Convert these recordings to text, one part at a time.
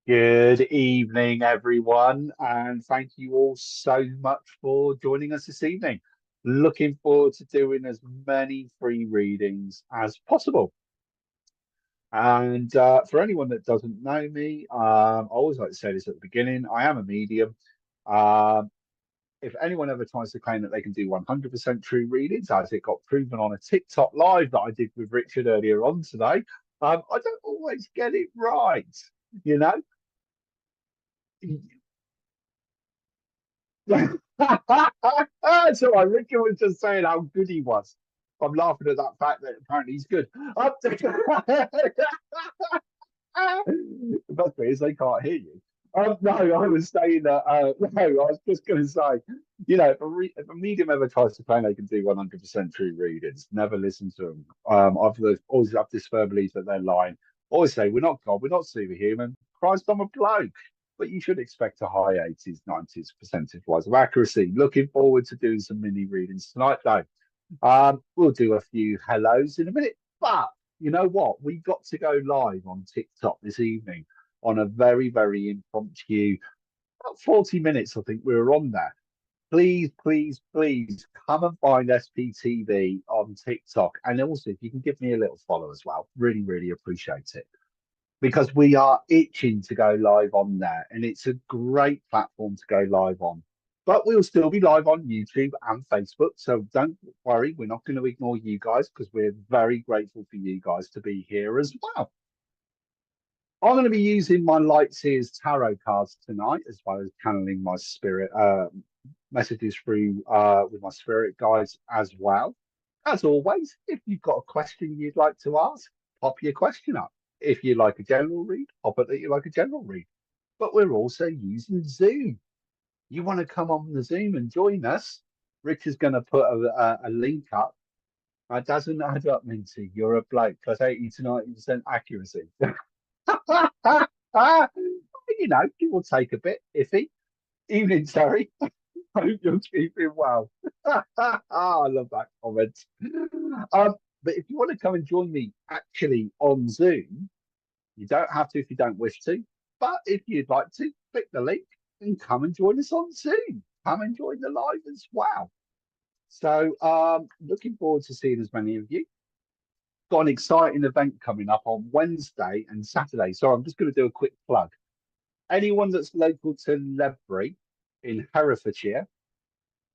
Good evening, everyone, and thank you all so much for joining us this evening. Looking forward to doing as many free readings as possible. And for anyone that doesn't know me, I always like to say this at the beginning, I am a medium. Um, if anyone ever tries to claim that they can do 100% true readings, as it got proven on a TikTok live that I did with Richard earlier on today, I don't always get it right, you know? So Richard was just saying how good he was. I'm laughing at that fact that apparently he's good. The best bit is they can't hear you. No, I was saying that. No, I was just going to say, if a medium ever tries to claim they can do 100% true readings, never listen to them. I've always have this firm belief that they're lying. Always say we're not God, we're not superhuman. Christ, I'm a bloke. But you should expect a high 80s, 90s percentage wise of accuracy. Looking forward to doing some mini readings tonight, though. We'll do a few hellos in a minute, but you know what? We got to go live on TikTok this evening on a very, very impromptu, about 40 minutes, I think we were on there. Please, please, please come and find SPTV on TikTok. And also, if you can give me a little follow as well, really, really appreciate it because we are itching to go live on there, and it's a great platform to go live on. But we'll still be live on YouTube and Facebook, so don't worry, we're not going to ignore you guys because we're very grateful for you guys to be here as well. I'm going to be using my Light Seers tarot cards tonight, as well as channeling my spirit messages through with my spirit guides as well. As always, if you've got a question you'd like to ask, pop your question up. If you like a general read, pop it that you like a general read. But we're also using Zoom. You want to come on the Zoom and join us? Rich is going to put a link up. It doesn't add up, Minty. You're a bloke plus 80 to 90% accuracy. You know, it will take a bit, iffy. Evening, Terry. Hope you're keeping well. I love that comment. But if you want to come and join me actually on Zoom, you don't have to if you don't wish to. But if you'd like to, click the link and come and join us on Zoom. Come and join the live as well. So, looking forward to seeing as many of you. Got an exciting event coming up on Wednesday and Saturday. So, I'm just going to do a quick plug. Anyone that's local to Ledbury in Herefordshire,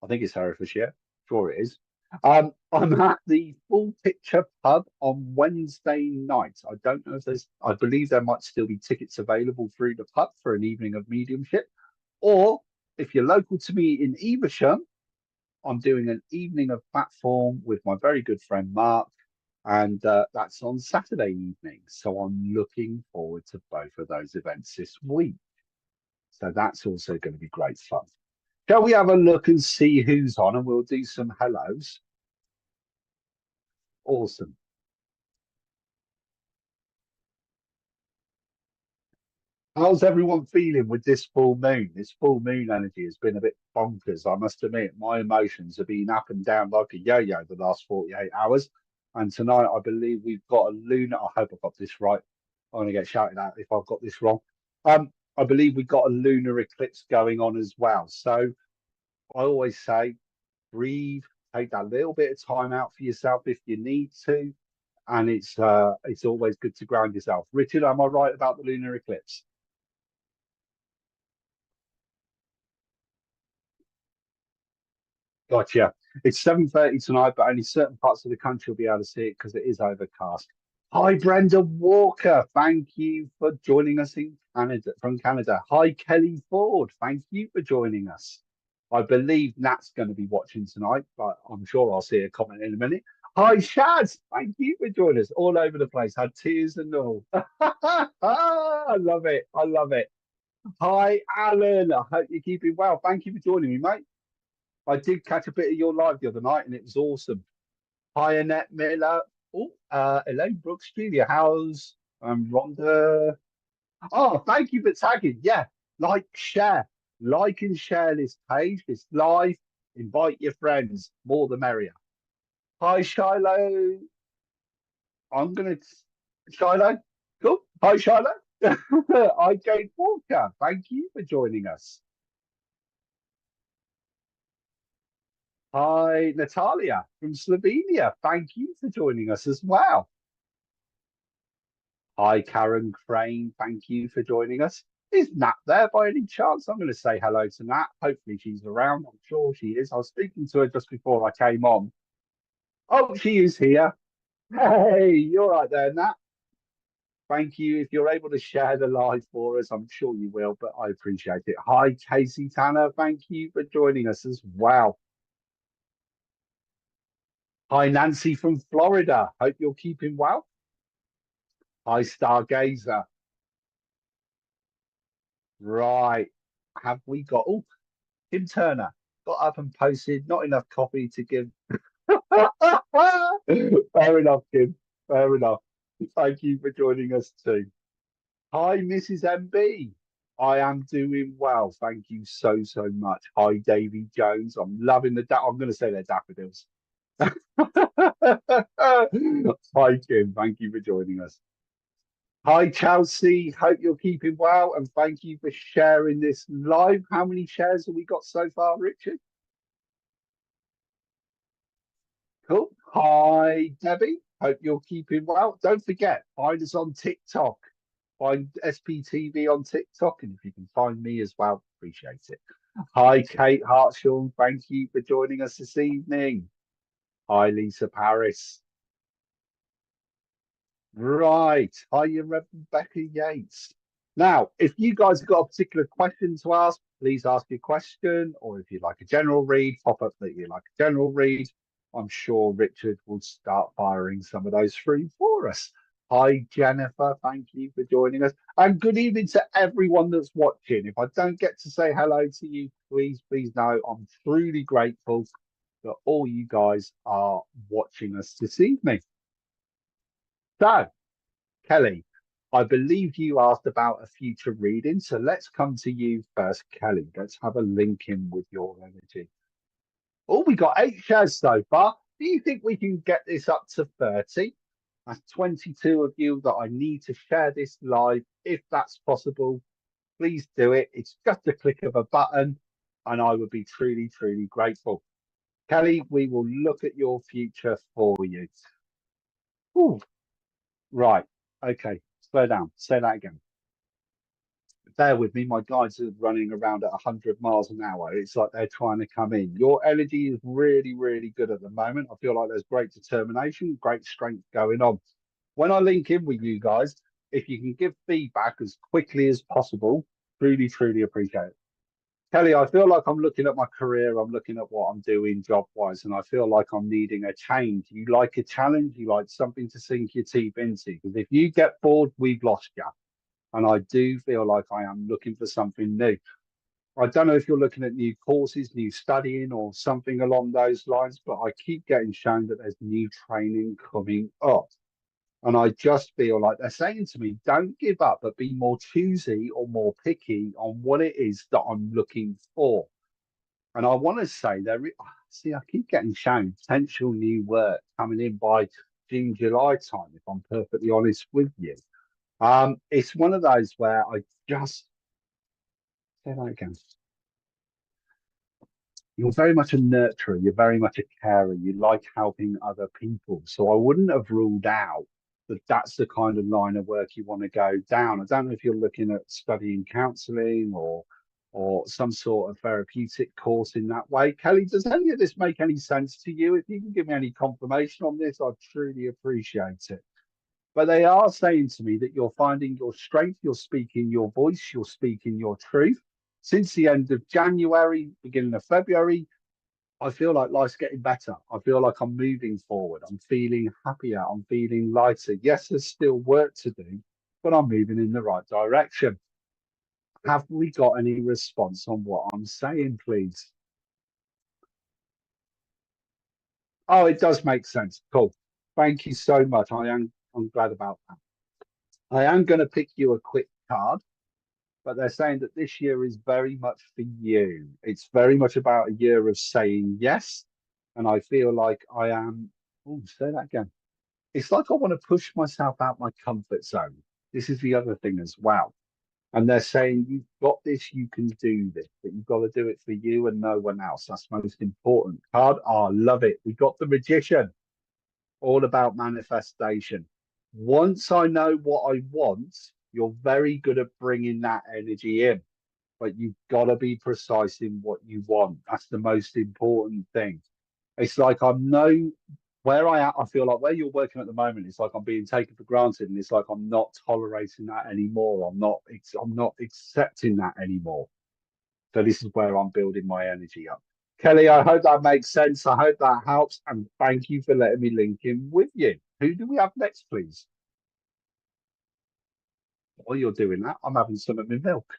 I think it's Herefordshire, sure it is. I'm at the Full Picture Pub on Wednesday night. I don't know if I believe there might still be tickets available through the pub for an evening of mediumship. Or if you're local to me in Evesham, I'm doing an evening of platform with my very good friend Mark, and that's on Saturday evening. So I'm looking forward to both of those events this week. So that's also going to be great fun. Shall we have a look and see who's on, and we'll do some hellos? Awesome. How's everyone feeling with this full moon? This full moon energy has been a bit bonkers. I must admit, my emotions have been up and down like a yo-yo the last 48 hours. And tonight, I believe we've got a lunar. I hope I got this right. I'm going to get shouted at if I've got this wrong. I believe we've got a lunar eclipse going on as well. So I always say, breathe, take that little bit of time out for yourself if you need to. And it's always good to ground yourself. Richard, am I right about the lunar eclipse? Gotcha. It's 7:30 tonight, but only certain parts of the country will be able to see it because it is overcast. Hi, Brenda Walker. Thank you for joining us in Canada from Canada. Hi, Kelly Ford. Thank you for joining us. I believe Nat's going to be watching tonight, but I'm sure I'll see a comment in a minute. Hi, Shaz. Thank you for joining us all over the place. Had tears and all. I love it. I love it. Hi, Alan. I hope you're keeping well. Thank you for joining me, mate. I did catch a bit of your live the other night, and it was awesome. Hi, Annette Miller. Oh, Elaine Brooks Jr. How's Rhonda? Oh, thank you for tagging. Yeah, like and share this page, this live. Invite your friends. More the merrier. Hi, Shiloh. I'm gonna Shiloh. Cool. Hi, Shiloh. Hi, Kate Walker. Thank you for joining us. Hi, Natalia from Slovenia. Thank you for joining us as well. Hi, Karen Crane. Thank you for joining us. Is Nat there by any chance? I'm going to say hello to Nat. Hopefully she's around. I'm sure she is. I was speaking to her just before I came on. Oh, she is here. Hey, you're right there, Nat. Thank you. If you're able to share the live for us, I'm sure you will, but I appreciate it. Hi, Casey Tanner. Thank you for joining us as well. Hi, Nancy from Florida. Hope you're keeping well. Hi, Stargazer. Right. Have we got, oh, Tim Turner got up and posted, not enough coffee to give. Fair enough, Kim. Fair enough. Thank you for joining us too. Hi, Mrs. MB. I am doing well. Thank you so, so much. Hi, Davy Jones. I'm loving I'm going to say they're daffodils. Hi, Kim. Thank you for joining us. Hi, Chelsea. Hope you're keeping well. And thank you for sharing this live. How many shares have we got so far, Richard? Cool. Hi, Debbie. Hope you're keeping well. Don't forget, find us on TikTok. Find SPTV on TikTok. And if you can find me as well, appreciate it. Hi, Kate Hartshaw. Thank you for joining us this evening. Hi, Lisa Paris. Right. Hi, Rebecca Yates. Now, if you guys have got a particular question to ask, please ask your question. Or if you'd like a general read, pop up that you like a general read. I'm sure Richard will start firing some of those through for us. Hi, Jennifer. Thank you for joining us. And good evening to everyone that's watching. If I don't get to say hello to you, please know I'm truly grateful that all you guys are watching us this evening. So, Kelly, I believe you asked about a future reading. So let's come to you first, Kelly. Let's have a link in with your energy. Oh, we got 8 shares so far. Do you think we can get this up to 30? That's 22 of you that I need to share this live. If that's possible, please do it. It's just a click of a button, and I would be truly, truly grateful. Kelly, we will look at your future for you. Ooh, right. Okay. Slow down. Say that again. Bear with me. My guides are running around at 100 miles an hour. It's like they're trying to come in. Your energy is really, really good at the moment. I feel like there's great determination, great strength going on. When I link in with you guys, if you can give feedback as quickly as possible, truly, truly appreciate it. Kelly, I feel like I'm looking at my career, I'm looking at what I'm doing job wise, and I feel like I'm needing a change. You like a challenge, you like something to sink your teeth into. Because if you get bored, we've lost you. And I do feel like I am looking for something new. I don't know if you're looking at new courses, new studying, or something along those lines, but I keep getting shown that there's new training coming up. And I just feel like they're saying to me, don't give up, but be more choosy or more picky on what it is that I'm looking for. And I want to say see, I keep getting shown potential new work coming in by June, July time, if I'm perfectly honest with you. It's one of those where I just say that again. You're very much a nurturer. You're very much a carer. You like helping other people. So I wouldn't have ruled out that that's the kind of line of work you want to go down. I don't know if you're looking at studying counselling or some sort of therapeutic course in that way. Kelly, does any of this make any sense to you? If you can give me any confirmation on this, I'd truly appreciate it. But they are saying to me that you're finding your strength, you're speaking your voice, you're speaking your truth. Since the end of January, beginning of February, I feel like life's getting better. I feel like I'm moving forward. I'm feeling happier. I'm feeling lighter. Yes, there's still work to do, but I'm moving in the right direction. Have we got any response on what I'm saying, please? Oh, it does make sense. Cool. Thank you so much. I'm glad about that. I am going to pick you a quick card, but they're saying that this year is very much for you. It's very much about a year of saying yes. And I feel like I am, oh, say that again. It's like I want to push myself out my comfort zone. This is the other thing as well. And they're saying, you've got this, you can do this, but you've got to do it for you and no one else. That's most important. Card, oh, love it. We got the magician, all about manifestation. Once I know what I want, you're very good at bringing that energy in, but you've got to be precise in what you want. That's the most important thing. It's like I'm no where I am. I feel like where you're working at the moment. It's like I'm being taken for granted, and it's like I'm not tolerating that anymore. I'm not accepting that anymore. So this is where I'm building my energy up. Kelly, I hope that makes sense. I hope that helps, and thank you for letting me link in with you. Who do we have next, please? While you're doing that, I'm having some of my milk.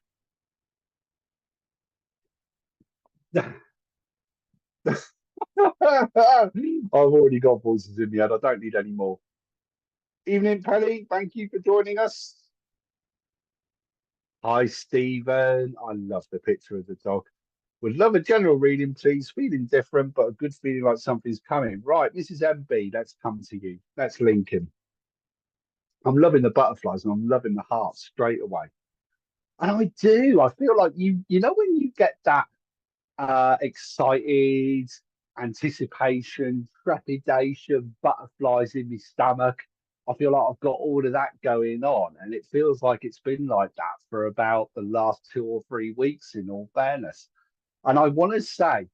I've already got voices in my head. I don't need any more. Evening, Penny. Thank you for joining us. Hi, Stephen. I love the picture of the dog. Would love a general reading, please. Feeling different, but a good feeling like something's coming. Right, Mrs. MB, let's come to you. Let's link him. I'm loving the butterflies and I'm loving the heart straight away. And I do. I feel like you know, when you get that excited, anticipation, trepidation, butterflies in my stomach. I feel like I've got all of that going on, and it feels like it's been like that for about the last 2 or 3 weeks, in all fairness. And I want to say,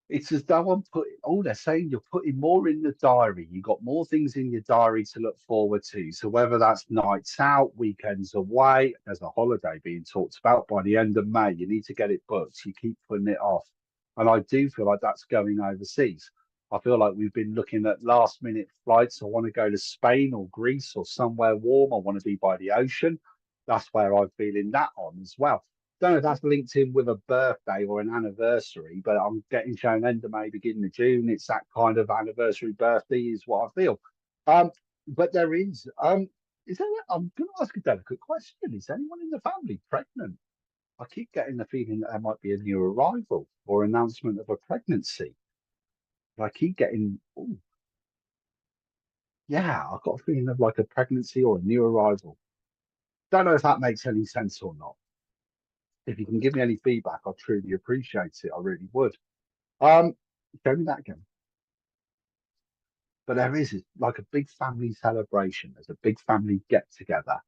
it's as though I'm putting, oh, they're saying you're putting more in the diary. You've got more things in your diary to look forward to. So whether that's nights out, weekends away, there's a holiday being talked about by the end of May. You need to get it booked. You keep putting it off. And I do feel like that's going overseas. I feel like we've been looking at last minute flights. I want to go to Spain or Greece or somewhere warm. I want to be by the ocean. That's where I'm feeling that on as well. Don't know if that's linked in with a birthday or an anniversary, but I'm getting shown end of May, beginning of June. It's that kind of anniversary birthday is what I feel. Um, but is there? I'm going to ask a delicate question. Is anyone in the family pregnant? I keep getting the feeling that there might be a new arrival or announcement of a pregnancy. But I keep getting, oh, yeah, I've got a feeling of like a pregnancy or a new arrival. Don't know if that makes any sense or not. If you can give me any feedback, I'd truly appreciate it. I really would. Um, Show me that again. But there is like a big family celebration. There's a big family get together.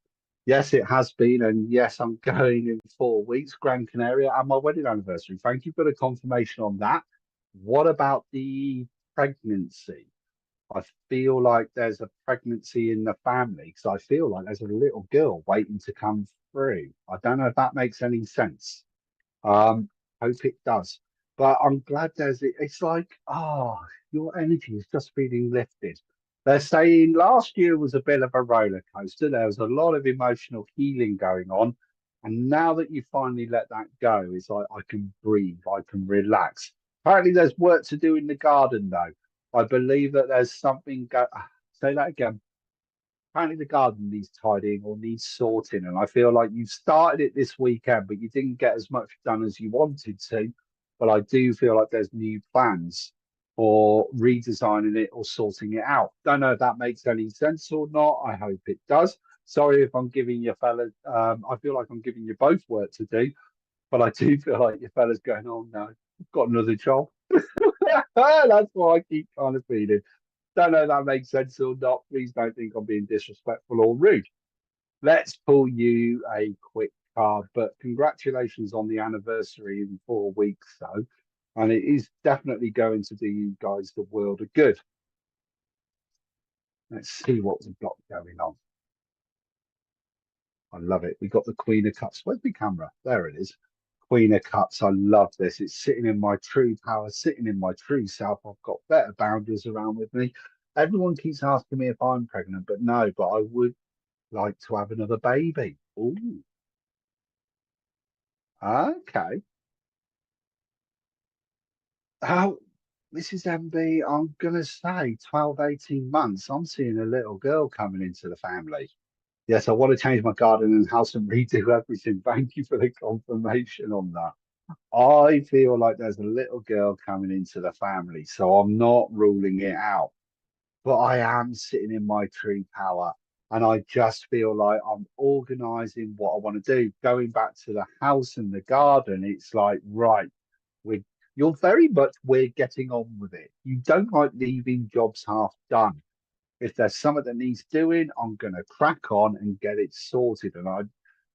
Yes, it has been, and yes, I'm going in 4 weeks, Gran Canaria, and my wedding anniversary. Thank you for the confirmation on that. What about the pregnancy? I feel like there's a pregnancy in the family because I feel like there's a little girl waiting to come through. I don't know if that makes any sense. Um, Hope it does. But I'm glad it's like, your energy is just feeling lifted. They're saying last year was a bit of a roller coaster. There was a lot of emotional healing going on. And now that you finally let that go, it's like I can breathe, I can relax. Apparently, there's work to do in the garden, though. I believe that there's something say that again. Apparently the garden needs tidying or needs sorting, and I feel like you started it this weekend, but you didn't get as much done as you wanted to. But I do feel like there's new plans for redesigning it or sorting it out. Don't know if that makes any sense or not. I hope it does. Sorry if I'm giving you fellas. I feel like I'm giving you both work to do, but I do feel like your fellas going, "Oh no, I've got another job." That's what I keep kind of feeling. Don't know if that makes sense or not. Please don't think I'm being disrespectful or rude. Let's pull you a quick card, but congratulations on the anniversary in 4 weeks, though. And it is definitely going to do you guys the world of good. Let's see what we've got going on. I love it. We got the Queen of Cups. Where's the camera? There it is. Queen of Cups. I love this. It's sitting in my true power, sitting in my true self. I've got better boundaries around with me. Everyone keeps asking me if I'm pregnant, but no, but I would like to have another baby. Ooh, okay. How this is MB, I'm gonna say 12, 18 months. I'm seeing a little girl coming into the family. Yes, I want to change my garden and house and redo everything. Thank you for the confirmation on that. I feel like there's a little girl coming into the family, so I'm not ruling it out. But I am sitting in my true power. And I just feel like I'm organizing what I want to do. Going back to the house and the garden, it's like, right, we you're very much we're getting on with it. You don't like leaving jobs half done. If there's something that needs doing, I'm gonna crack on and get it sorted. And I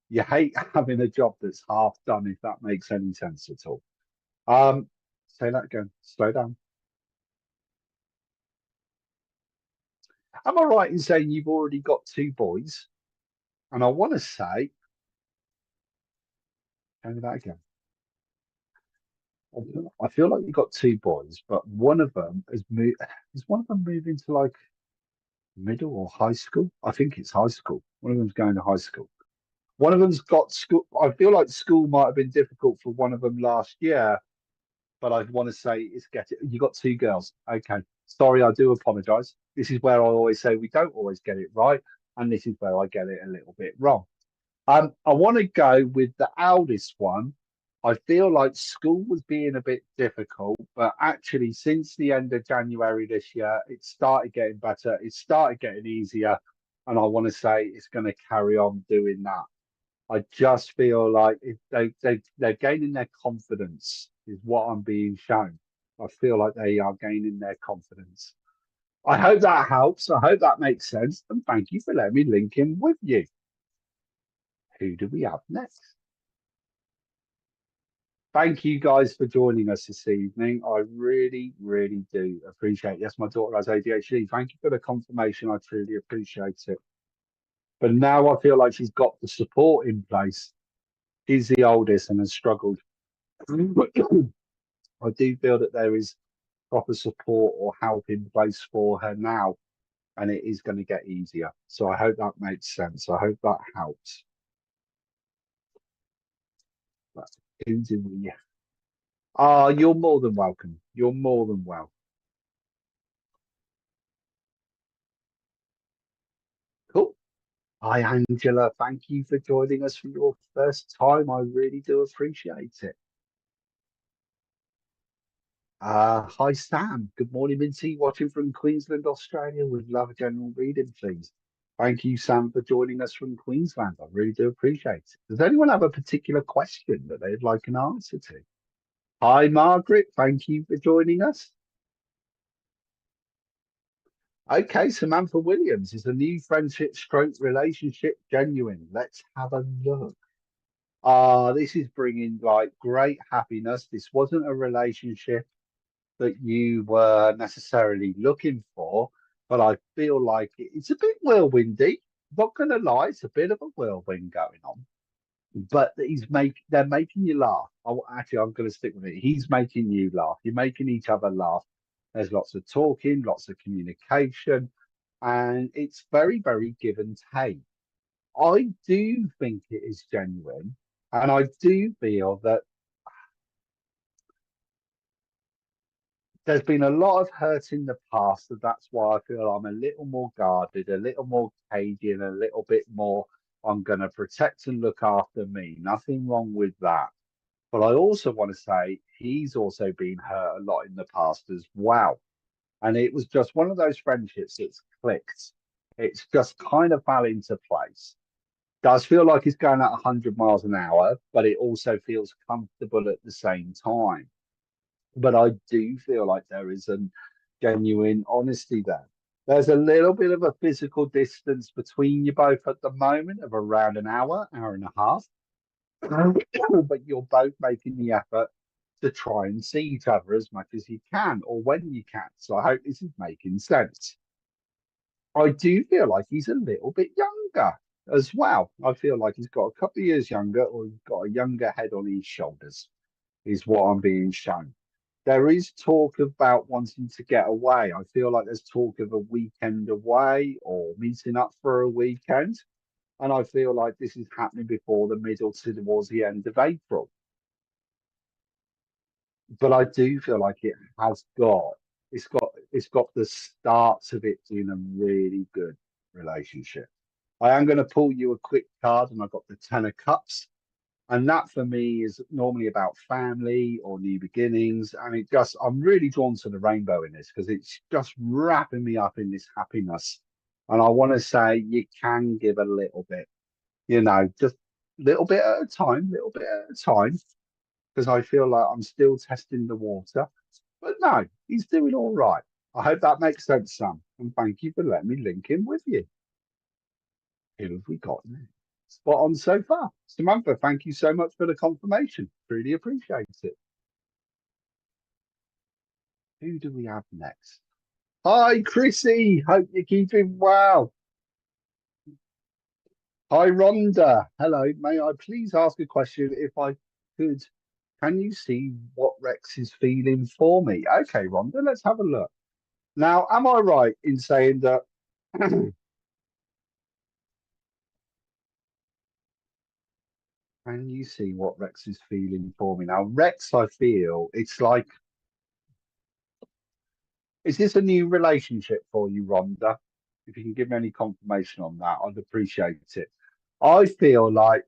you hate having a job that's half done, if that makes any sense at all. Um, Say that again. Slow down. Am I right in saying you've already got two boys? And I want to say, tell me that again. I feel like you've got two boys, but one of them has moved. Is one of them moving to like middle or high school? I think it's high school. One of them's going to high school. One of them's got school. I feel like school might have been difficult for one of them last year, but I want to say it's getting. You got two girls. Okay. Sorry, I do apologize. This is where I always say we don't always get it right, and this is where I get it a little bit wrong. I want to go with the eldest one. I feel like school was being a bit difficult, but actually, since the end of January this year, it started getting better. It started getting easier, and I want to say it's going to carry on doing that. I just feel like they're gaining their confidence, is what I'm being shown. I feel like they are gaining their confidence. I hope that helps. I hope that makes sense. And thank you for letting me link in with you. Who do we have next? Thank you guys for joining us this evening. I really, really do appreciate it. Yes, my daughter has ADHD. Thank you for the confirmation. I truly appreciate it. But now I feel like she's got the support in place. She's the oldest and has struggled. I do feel that there is proper support or help in place for her now, and it is going to get easier. So I hope that makes sense. I hope that helps. But who do we? Ah, you're more than welcome. You're more than welcome. Cool. Hi, Angela. Thank you for joining us for your first time. I really do appreciate it. Hi, Sam. Good morning, Minty. Watching from Queensland, Australia. Would love a general reading, please. Thank you, Sam, for joining us from Queensland. I really do appreciate it. Does anyone have a particular question that they'd like an answer to? Hi, Margaret. Thank you for joining us. Okay, Samantha Williams, is a new friendship stroke relationship genuine? Let's have a look. This is bringing like great happiness. This wasn't a relationship that you were necessarily looking for, but I feel like it's a bit whirlwindy. Not gonna lie, it's a bit of a whirlwind going on. But they're making you laugh. Oh, actually, I'm gonna stick with it. He's making you laugh. You're making each other laugh. There's lots of talking, lots of communication, and it's very, very give and take. I do think it is genuine, and I do feel that there's been a lot of hurt in the past, and that's why I feel I'm a little more guarded, a little more cagey, and a little bit more. I'm going to protect and look after me. Nothing wrong with that. But I also want to say he's also been hurt a lot in the past as well. And it was just one of those friendships that's clicked. It's just kind of fell into place. Does feel like it's going at 100 miles an hour, but it also feels comfortable at the same time. But I do feel like there is a genuine honesty there. There's a little bit of a physical distance between you both at the moment of around an hour and a half, but you're both making the effort to try and see each other as much as you can or when you can. So I hope this is making sense. I do feel like he's a little bit younger as well. I feel like he's got a couple of years younger or he's got a younger head on his shoulders, is what I'm being shown. There is talk about wanting to get away. I feel like there's talk of a weekend away or meeting up for a weekend. And I feel like this is happening before the middle to towards the end of April. But I do feel like it's got the starts of it being a really good relationship. I am going to pull you a quick card, and I've got the Ten of Cups. And that for me is normally about family or new beginnings. And I'm really drawn to the rainbow in this because it's just wrapping me up in this happiness. And I want to say you can give a little bit, just a little bit at a time, little bit at a time, because I feel like I'm still testing the water. But no, he's doing all right. I hope that makes sense, Sam. And thank you for letting me link in with you. Who have we got now? Spot on so far. Samantha, thank you so much for the confirmation. Really appreciate it. Who do we have next? Hi, Chrissy. Hope you're keeping well. Hi, Rhonda. Hello. May I please ask a question if I could? Can you see what Rex is feeling for me? Okay, Rhonda, let's have a look. Now, am I right in saying that can you see what Rex is feeling for me? Now, Rex, I feel it's like, is this a new relationship for you, Rhonda? If you can give me any confirmation on that, I'd appreciate it. I feel like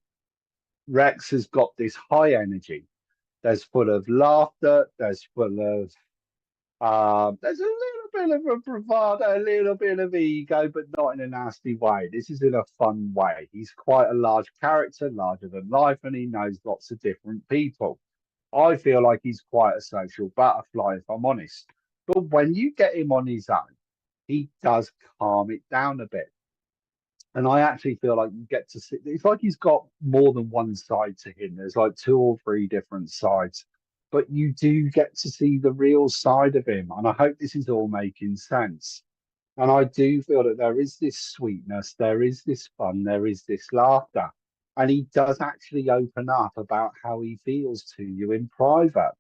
Rex has got this high energy. There's full of laughter. There's a little bit of a bravado, a little bit of ego, but not in a nasty way. This is in a fun way. He's quite a large character, larger than life, and he knows lots of different people. I feel like he's quite a social butterfly, if I'm honest. But when you get him on his own, he does calm it down a bit. And I actually feel like you get to see, it's like he's got more than one side to him. There's like two or three different sides, but you do get to see the real side of him. And I hope this is all making sense. And I do feel that there is this sweetness, there is this fun, there is this laughter. And he does actually open up about how he feels to you in private.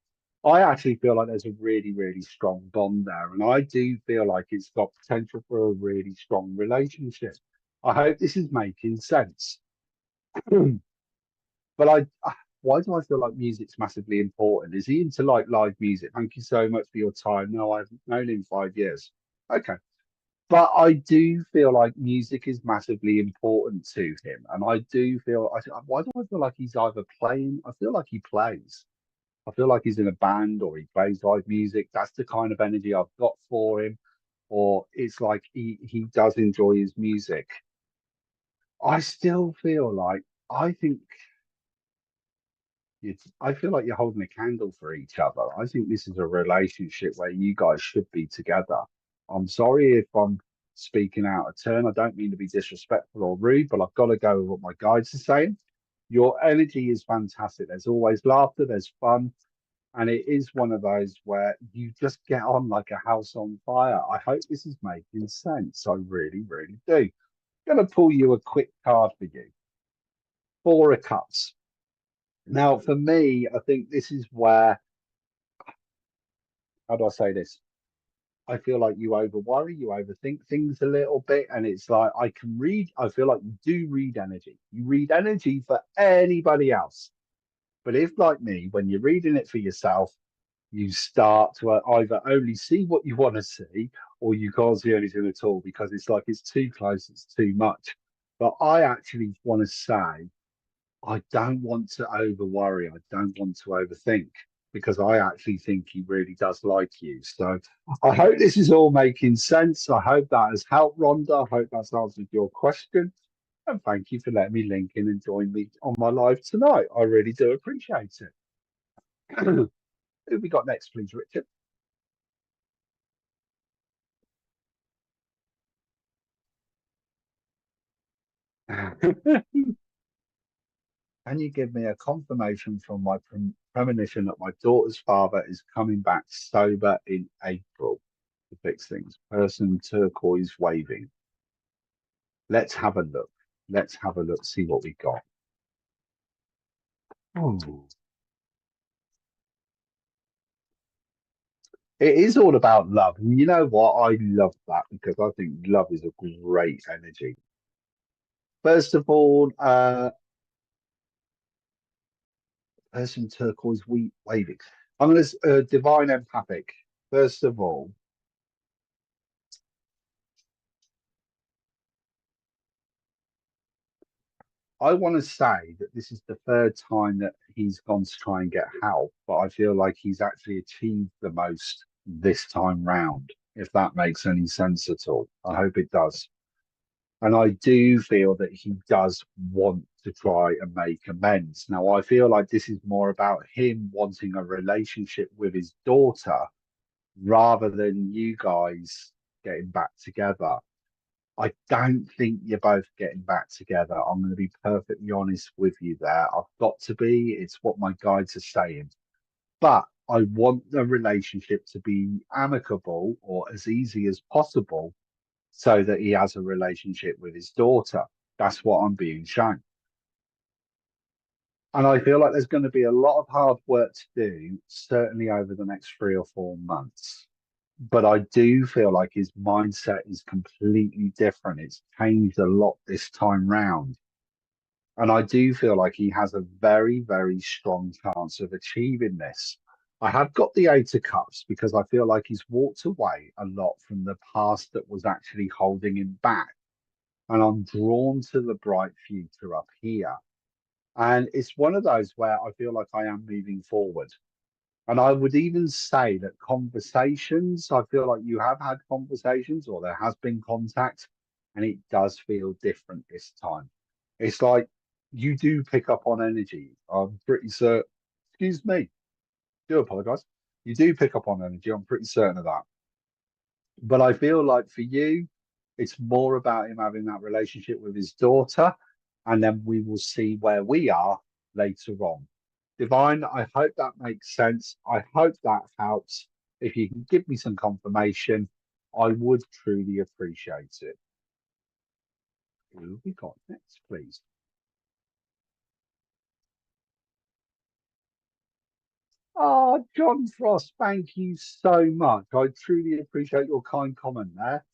I actually feel like there's a really, really strong bond there. And I do feel like it's got potential for a really strong relationship. I hope this is making sense. But why do I feel like music's massively important? Is he into like live music? Thank you so much for your time. No, I've known him 5 years. Okay. But I do feel like music is massively important to him. And I do feel, why do I feel like he's either playing? I feel like he plays. I feel like he's in a band or he plays live music. That's the kind of energy I've got for him. Or it's like he does enjoy his music. I still feel like, I think I feel like you're holding a candle for each other. I think this is a relationship where you guys should be together. I'm sorry if I'm speaking out of turn. I don't mean to be disrespectful or rude, but I've got to go with what my guides are saying. Your energy is fantastic. There's always laughter, there's fun, and it is one of those where you just get on like a house on fire. I hope this is making sense. I really, really do. I'm going to pull you a quick card for you. Four of Cups. Now, for me, I think this is where, how do I say this? I feel like you over worry, you overthink things a little bit. And it's like, I can read, I feel like you do read energy. You read energy for anybody else. But if, like me, when you're reading it for yourself, you start to either only see what you want to see or you can't see anything at all because it's like it's too close, it's too much. But I actually want to say, I don't want to over worry. I don't want to overthink because I actually think he really does like you. So I hope this is all making sense. I hope that has helped, Rhonda. I hope that's answered your question. And thank you for letting me link in and join me on my live tonight. I really do appreciate it. Who have we got next, please, Richard? Can you give me a confirmation from my premonition that my daughter's father is coming back sober in April to fix things? Person turquoise waving. Let's have a look. Let's have a look, see what we got. Oh. It is all about love. And you know what? I love that because I think love is a great energy. First of all, person turquoise waving. I'm going to divine empathic. First of all, I want to say that this is the third time that he's gone to try and get help, but I feel like he's actually achieved the most this time round, if that makes any sense at all. I hope it does. And I do feel that he does want to try and make amends. Now, I feel like this is more about him wanting a relationship with his daughter rather than you guys getting back together. I don't think you're both getting back together. I'm going to be perfectly honest with you there. I've got to be. It's what my guides are saying. But I want the relationship to be amicable or as easy as possible so that he has a relationship with his daughter. That's what I'm being shown. And I feel like there's going to be a lot of hard work to do, certainly over the next 3 or 4 months. But I do feel like his mindset is completely different. It's changed a lot this time round. And I do feel like he has a very, very strong chance of achieving this. I have got the Eight of Cups because I feel like he's walked away a lot from the past that was actually holding him back. And I'm drawn to the bright future up here. And it's one of those where I feel like I am moving forward. And I would even say that conversations, I feel like you have had conversations or there has been contact, and it does feel different this time. It's like you do pick up on energy. I'm pretty certain, excuse me, do apologize. You do pick up on energy. I'm pretty certain of that. But I feel like for you, it's more about him having that relationship with his daughter, and then we will see where we are later on. Divine, I hope that makes sense. I hope that helps. If you can give me some confirmation, I would truly appreciate it. Who have we got next, please? Oh, John Frost, thank you so much. I truly appreciate your kind comment there.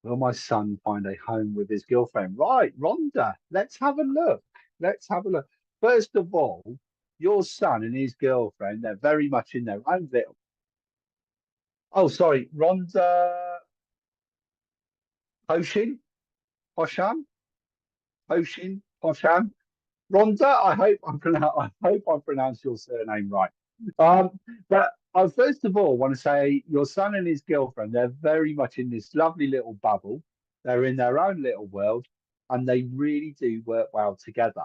Will my son find a home with his girlfriend? Right, Rhonda, let's have a look. Let's have a look. First of all, your son and his girlfriend, they're very much in their own little. Oh, sorry, Rhonda Hoshin, Hoshan, Hoshin, Hoshan. Rhonda, I hope I pronounced your surname right. But I first of all want to say your son and his girlfriend, they're very much in this lovely little bubble. They're in their own little world and they really do work well together.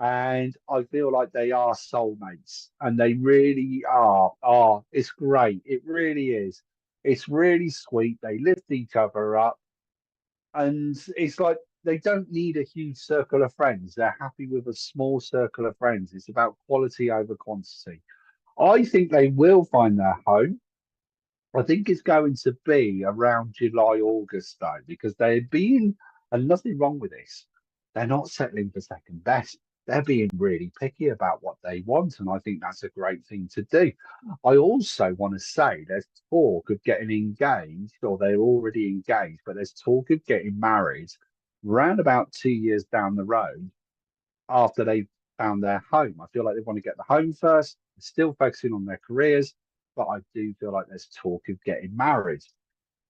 And I feel like they are soulmates and they really are. Oh, it's great. It really is. It's really sweet. They lift each other up and it's like they don't need a huge circle of friends. They're happy with a small circle of friends. It's about quality over quantity. I think they will find their home. I think it's going to be around July, August, though, because they're being, and nothing wrong with this, they're not settling for second best. They're being really picky about what they want, and I think that's a great thing to do. I also want to say there's talk of getting engaged, or they're already engaged, but there's talk of getting married round about 2 years down the road after they've found their home. I feel like they want to get the home first, still focusing on their careers, but I do feel like there's talk of getting married.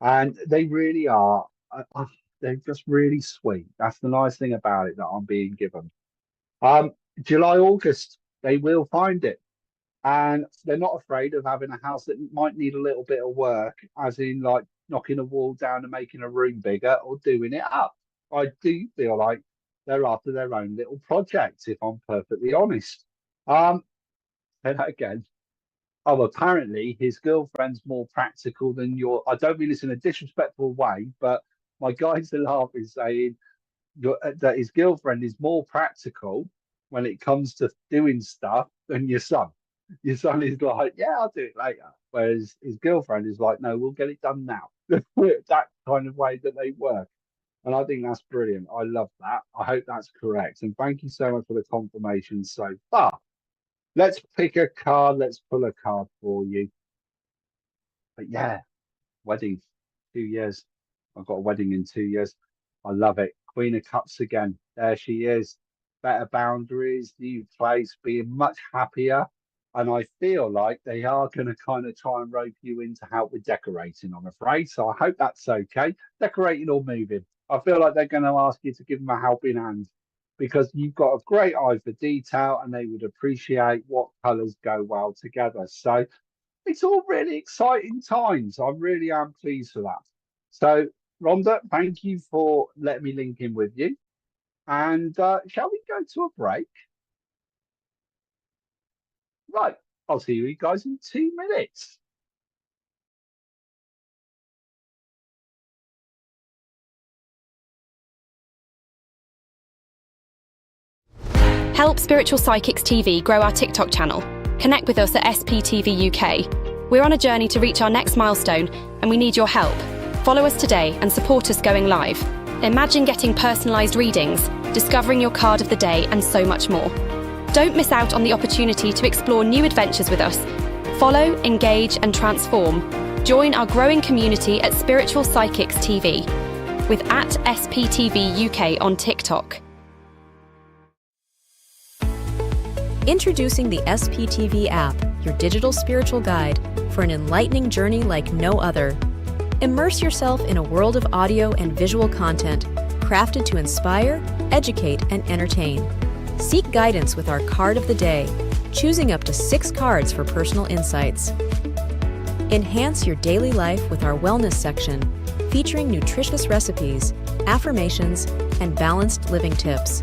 And they really are, they're just really sweet. That's the nice thing about it that I'm being given. Um, July, August, they will find it. And they're not afraid of having a house that might need a little bit of work, as in like knocking a wall down and making a room bigger or doing it up. I do feel like they're after their own little projects, if I'm perfectly honest. Um, say that again. Oh, apparently his girlfriend's more practical than your. I don't mean this in a disrespectful way, but my guides are laughing, saying that his girlfriend is more practical when it comes to doing stuff than your son. Your son is like, yeah, I'll do it later. Whereas his girlfriend is like, no, we'll get it done now. That kind of way that they work. And I think that's brilliant. I love that. I hope that's correct. And thank you so much for the confirmation so far. Let's pick a card. Let's pull a card for you. But yeah, wedding, 2 years. I've got a wedding in 2 years. I love it. Queen of Cups again. There she is. Better boundaries, new place, being much happier. And I feel like they are going to kind of try and rope you into help with decorating, I'm afraid. So I hope that's okay. Decorating or moving. I feel like they're going to ask you to give them a helping hand because you've got a great eye for detail and they would appreciate what colours go well together. So it's all really exciting times. I really am pleased for that. So Rhonda, thank you for letting me link in with you. And shall we go to a break? Right. I'll see you guys in 2 minutes. Help Spiritual Psychics TV grow our TikTok channel. Connect with us at SPTV UK. We're on a journey to reach our next milestone, and we need your help. Follow us today and support us going live. Imagine getting personalised readings, discovering your card of the day, and so much more. Don't miss out on the opportunity to explore new adventures with us. Follow, engage, and transform. Join our growing community at Spiritual Psychics TV with @SPTV UK on TikTok. Introducing the SPTV app, your digital spiritual guide for an enlightening journey like no other. Immerse yourself in a world of audio and visual content crafted to inspire, educate, and entertain. Seek guidance with our card of the day, choosing up to 6 cards for personal insights. Enhance your daily life with our wellness section, featuring nutritious recipes, affirmations, and balanced living tips.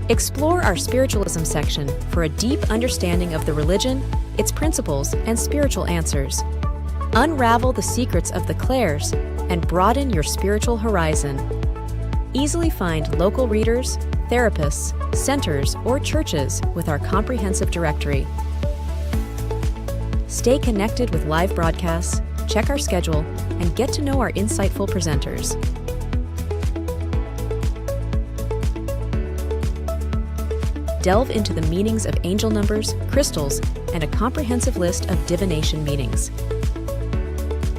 Explore our spiritualism section for a deep understanding of the religion, its principles, and spiritual answers. Unravel the secrets of the clairs and broaden your spiritual horizon. Easily find local readers, therapists, centers, or churches with our comprehensive directory. Stay connected with live broadcasts, check our schedule, and get to know our insightful presenters. Delve into the meanings of angel numbers, crystals, and a comprehensive list of divination meanings.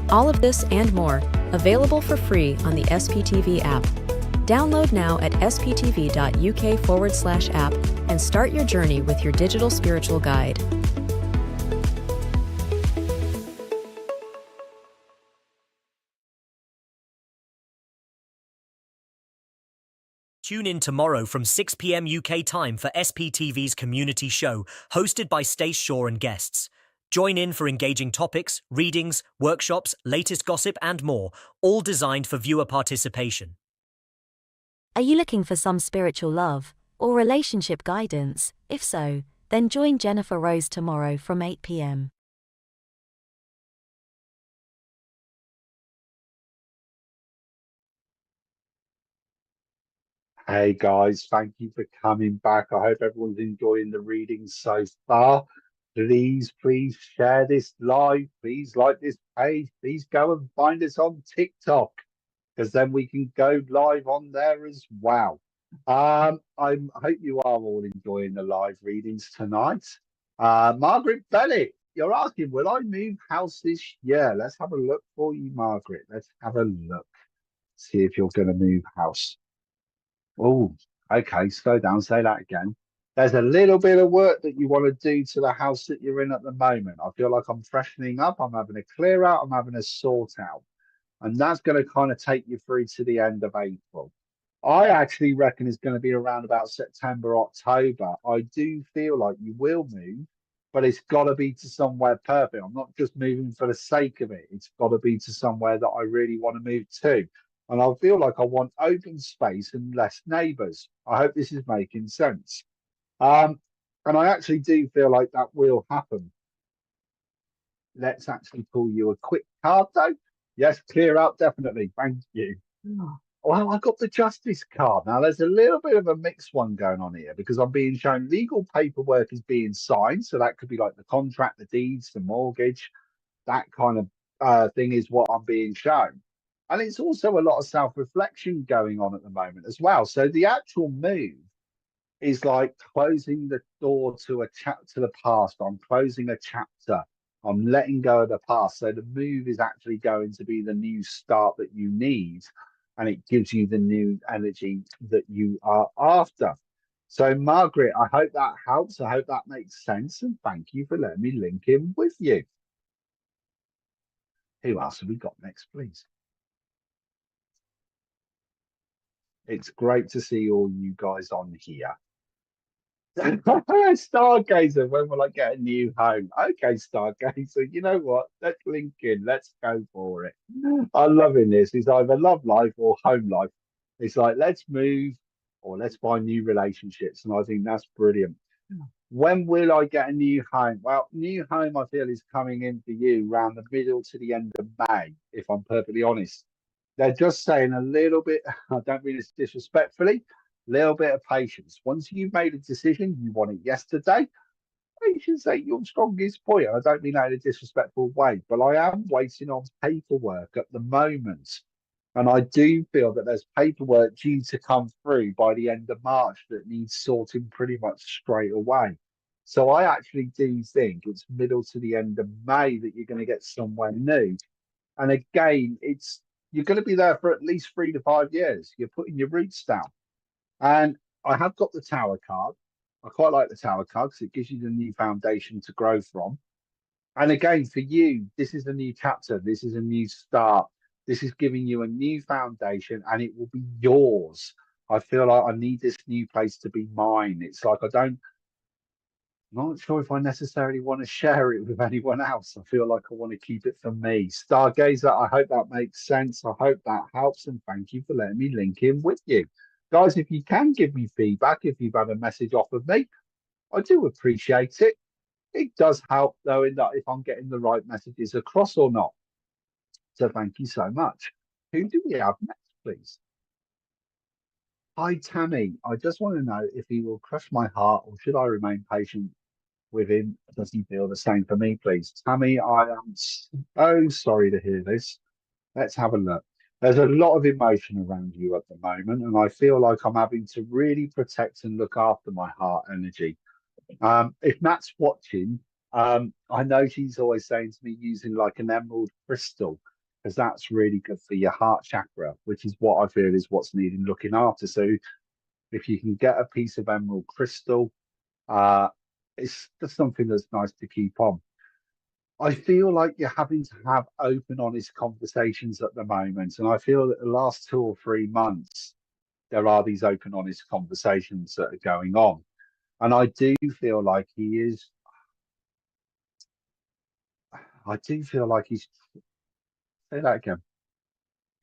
All of this and more, available for free on the SPTV app. Download now at sptv.uk/app and start your journey with your digital spiritual guide. Tune in tomorrow from 6 p.m. UK time for SPTV's community show, hosted by Stace Shaw and guests. Join in for engaging topics, readings, workshops, latest gossip, and more, all designed for viewer participation. Are you looking for some spiritual love or relationship guidance? If so, then join Jennifer Rose tomorrow from 8 p.m. Hey guys, thank you for coming back. I hope everyone's enjoying the reading so far. Please share this live. Please like this page. Please go and find us on TikTok, because then we can go live on there as well. I hope you are all enjoying the live readings tonight. Margaret Bennett, you're asking, will I move house this year? Let's have a look for you, Margaret. Let's have a look. See if you're going to move house. Oh, okay. Slow down. Say that again. There's a little bit of work that you want to do to the house that you're in at the moment. I feel like I'm freshening up. I'm having a clear out. I'm having a sort out. And that's going to kind of take you through to the end of April. I actually reckon it's going to be around about September, October. I do feel like you will move, but it's got to be to somewhere perfect. I'm not just moving for the sake of it. It's got to be to somewhere that I really want to move to. And I feel like I want open space and less neighbours. I hope this is making sense. And I actually do feel like that will happen. Let's actually pull you a quick card, though. Yes, clear out, definitely. Thank you. Well, I got the justice card. Now, there's a little bit of a mixed one going on here because I'm being shown legal paperwork is being signed. So that could be like the contract, the deeds, the mortgage, that kind of thing is what I'm being shown. And it's also a lot of self-reflection going on at the moment as well. So the actual move is like closing the door to a to the past. I'm closing a chapter. I'm letting go of the past. So the move is actually going to be the new start that you need, and it gives you the new energy that you are after. So, Margaret, I hope that helps. I hope that makes sense. And thank you for letting me link in with you. Who else have we got next, please? It's great to see all you guys on here. Stargazer, when will I get a new home? Okay, Stargazer, you know what? Let's link in. Let's go for it. I'm loving this. It's either love life or home life. It's like, let's move or let's find new relationships. And I think that's brilliant. When will I get a new home? Well, new home, I feel, is coming in for you around the middle to the end of May, if I'm perfectly honest. They're just saying a little bit, I don't mean this disrespectfully, little bit of patience. Once you've made a decision, you want it yesterday. Patience ain't your strongest point. I don't mean that in a disrespectful way, but I am waiting on paperwork at the moment. And I do feel that there's paperwork due to come through by the end of March that needs sorting pretty much straight away. So I actually do think it's middle to the end of May that you're going to get somewhere new. And again, it's you're going to be there for at least 3 to 5 years. You're putting your roots down. And I have got the tower card. I quite like the tower card because it gives you the new foundation to grow from. And again, for you, this is a new chapter. This is a new start. This is giving you a new foundation and it will be yours. I feel like I need this new place to be mine. It's like I'm not sure if I necessarily want to share it with anyone else. I feel like I want to keep it for me. Stargazer, I hope that makes sense. I hope that helps. And thank you for letting me link in with you. Guys, if you can give me feedback, if you've had a message off of me, I do appreciate it. It does help, though, in that if I'm getting the right messages across or not. So thank you so much. Who do we have next, please? Hi, Tammy. I just want to know if he will crush my heart or should I remain patient with him? Does he feel the same for me, please? Tammy, I am so sorry to hear this. Let's have a look. There's a lot of emotion around you at the moment, and I feel like I'm having to really protect and look after my heart energy. If Nat's watching, I know she's always saying to me using like an emerald crystal, because that's really good for your heart chakra, which is what I feel is what's needing looking after. So if you can get a piece of emerald crystal, uh, it's just something that's nice to keep on. I feel like you're having to have open, honest conversations at the moment. And I feel that the last 2 or 3 months, there are these open, honest conversations that are going on. And I do feel like I do feel like say that again.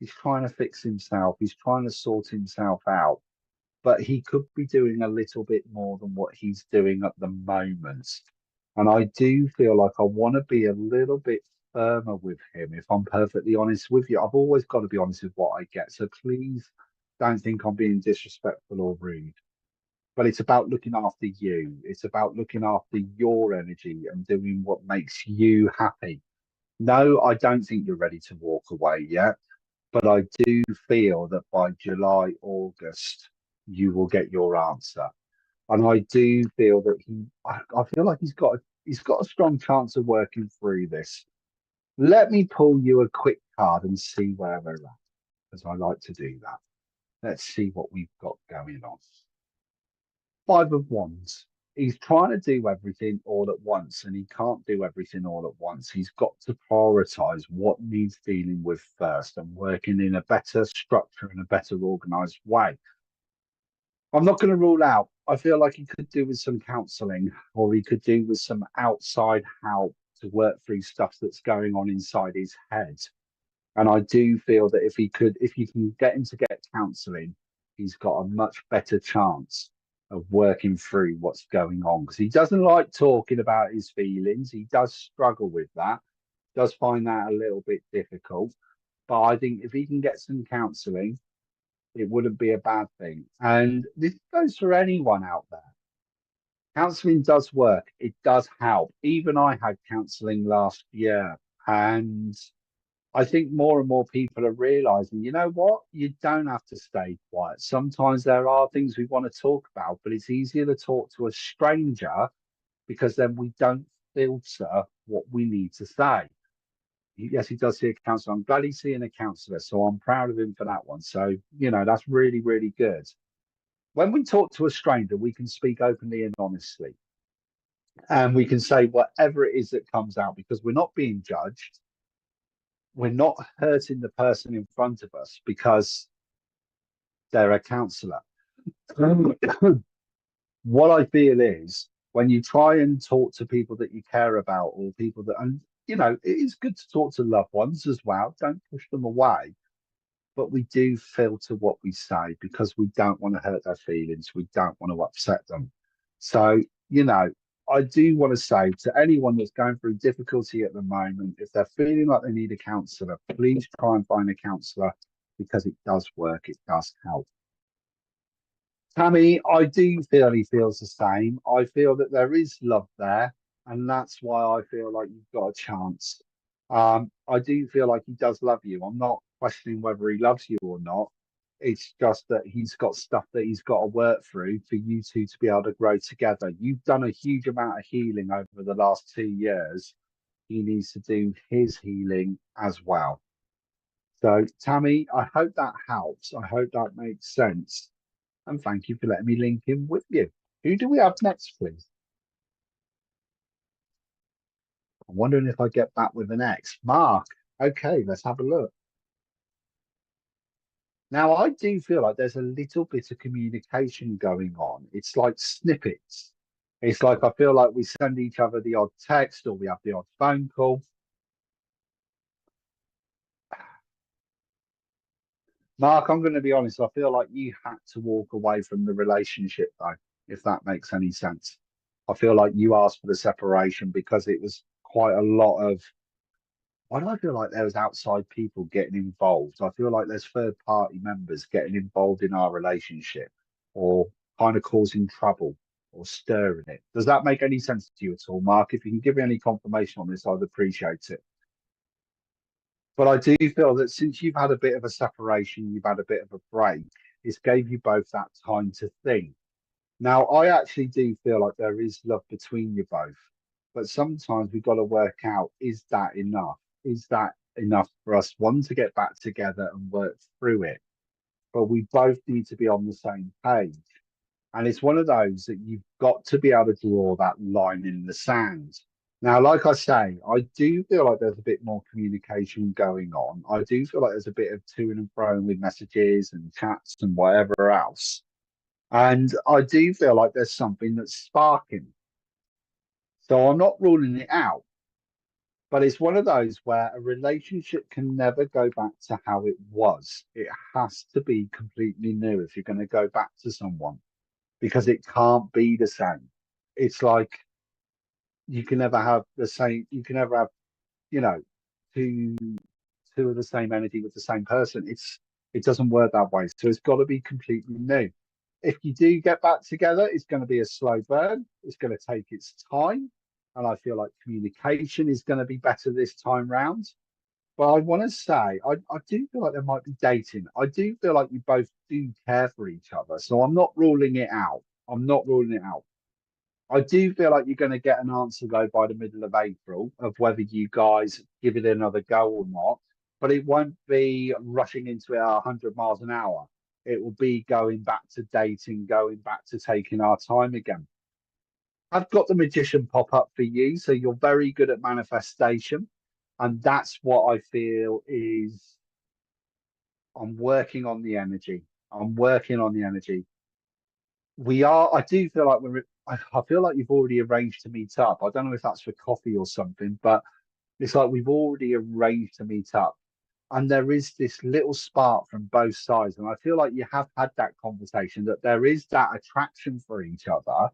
He's trying to fix himself. He's trying to sort himself out, but he could be doing a little bit more than what he's doing at the moment. And I do feel like I want to be a little bit firmer with him, if I'm perfectly honest with you. I've always got to be honest with what I get. So please don't think I'm being disrespectful or rude. But it's about looking after you. It's about looking after your energy and doing what makes you happy. No, I don't think you're ready to walk away yet, but I do feel that by July, August, you will get your answer. And I do feel that I feel like he's got a strong chance of working through this. Let me pull you a quick card and see where we're at, as I like to do that. Let's see what we've got going on. Five of Wands. He's trying to do everything all at once, and he can't do everything all at once. He's got to prioritize what needs dealing with first and working in a better structure and a better organized way. I'm not going to rule out. I feel like he could do with some counseling or he could do with some outside help to work through stuff that's going on inside his head. And I do feel that if you can get him to get counseling, he's got a much better chance of working through what's going on because he doesn't like talking about his feelings. He does struggle with that, does find that a little bit difficult. But I think if he can get some counseling, it wouldn't be a bad thing. And this goes for anyone out there. Counseling does work, it does help. Even I had counseling last year, and I think more and more people are realizing, you know what? You don't have to stay quiet. Sometimes there are things we want to talk about, but it's easier to talk to a stranger because then we don't filter what we need to say. Yes, he does see a counselor. I'm glad he's seeing a counsellor, so I'm proud of him for that one. So, that's really, really good. When we talk to a stranger, we can speak openly and honestly, and we can say whatever it is that comes out because we're not being judged. We're not hurting the person in front of us because they're a counsellor. What I feel is when you try and talk to people that you care about or people that, and it is good to talk to loved ones as well. Don't push them away, but we do filter what we say because we don't want to hurt their feelings. We don't want to upset them. So, you know, I do want to say to anyone that's going through difficulty at the moment, if they're feeling like they need a counsellor, please try and find a counsellor because it does work, it does help. Tammy, I do feel he feels the same. I feel that there is love there, and that's why I feel like you've got a chance. I do feel like he does love you. I'm not questioning whether he loves you or not. It's just that he's got stuff that he's got to work through for you two to be able to grow together. You've done a huge amount of healing over the last 2 years. He needs to do his healing as well. So, Tammy, I hope that helps. I hope that makes sense. And thank you for letting me link in with you. Who do we have next, please? I'm wondering if I get back with an X. Mark. Okay, let's have a look. Now, I do feel like there's a little bit of communication going on. It's like snippets. It's like I feel like we send each other the odd text or we have the odd phone call. Mark, I'm going to be honest. I feel like you had to walk away from the relationship, though, if that makes any sense. I feel like you asked for the separation because it was quite a lot of. Why do I feel like there was outside people getting involved? I feel like there's third party members getting involved in our relationship or kind of causing trouble or stirring it. Does that make any sense to you at all, Mark? If you can give me any confirmation on this, I'd appreciate it. But I do feel that since you've had a bit of a separation, you've had a bit of a break, it's gave you both that time to think. Now, I actually do feel like there is love between you both, but sometimes we've got to work out, is that enough? Is that enough for us, one, to get back together and work through it? But we both need to be on the same page. And it's one of those that you've got to be able to draw that line in the sand. Now, like I say, I do feel like there's a bit more communication going on. I do feel like there's a bit of to and fro with messages and chats and whatever else. And I do feel like there's something that's sparking. So I'm not ruling it out, but it's one of those where a relationship can never go back to how it was. It has to be completely new if you're going to go back to someone because it can't be the same. It's like you can never have the same, you can never have, you know, two two of the same energy with the same person. It doesn't work that way. So it's got to be completely new. If you do get back together, it's going to be a slow burn. It's going to take its time. And I feel like communication is going to be better this time round. But I want to say, I do feel like there might be dating. I do feel like you both do care for each other. So I'm not ruling it out. I'm not ruling it out. I do feel like you're going to get an answer though by the middle of April of whether you guys give it another go or not. But it won't be rushing into it at 100 miles an hour. It will be going back to dating, going back to taking our time again. I've got the magician pop up for you, so you're very good at manifestation, and that's what I feel is. I'm working on the energy. I'm working on the energy. We are. I do feel like we're. I feel like you've already arranged to meet up. I don't know if that's for coffee or something, but it's like we've already arranged to meet up. And there is this little spark from both sides. And I feel like you have had that conversation that there is that attraction for each other.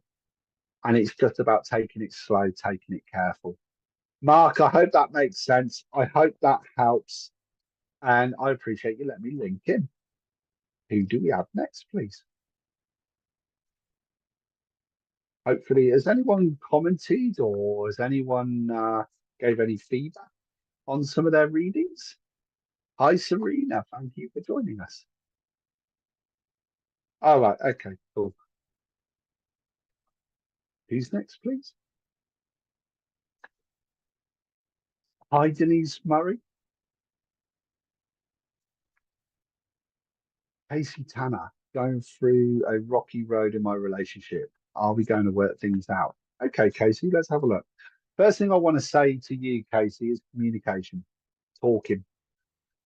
And it's just about taking it slow, taking it careful. Mark, I hope that makes sense. I hope that helps. And I appreciate you letting me link in. Who do we have next, please? Hopefully, has anyone commented or has anyone gave any feedback on some of their readings? Hi, Serena. Thank you for joining us. All right. Okay, cool. Who's next, please? Hi, Denise Murray. Casey Tanner, going through a rocky road in my relationship. Are we going to work things out? Okay, Casey, let's have a look. First thing I want to say to you, Casey, is communication, talking.